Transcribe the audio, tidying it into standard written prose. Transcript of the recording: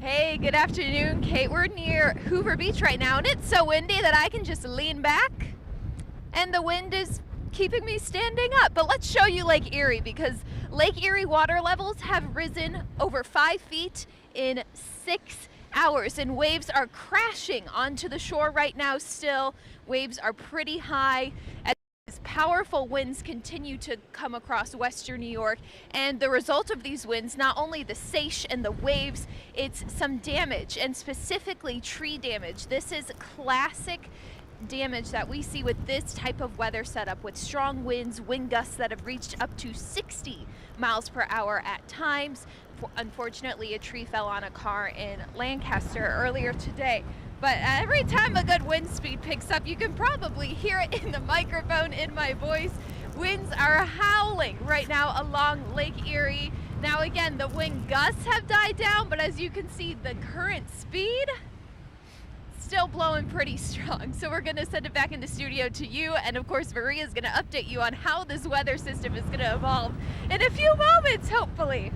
Hey, good afternoon, Kate. We're near Hoover Beach right now, and it's so windy that I can just lean back, and the wind is keeping me standing up. But let's show you Lake Erie, because Lake Erie water levels have risen over 5 feet in 6 hours, and waves are crashing onto the shore right now still. Waves are pretty high. As powerful winds continue to come across western New York, and the result of these winds, not only the seiche and the waves, it's some damage, and specifically tree damage. This is classic damage that we see with this type of weather setup, with strong winds, wind gusts that have reached up to 60 miles per hour at times. Unfortunately, a tree fell on a car in Lancaster earlier today. But every time a good wind speed picks up, you can probably hear it in the microphone, in my voice. Winds are howling right now along Lake Erie. Now again, the wind gusts have died down, but as you can see, the current speed still blowing pretty strong. So we're gonna send it back in the studio to you, and of course Maria's gonna update you on how this weather system is gonna evolve in a few moments, hopefully.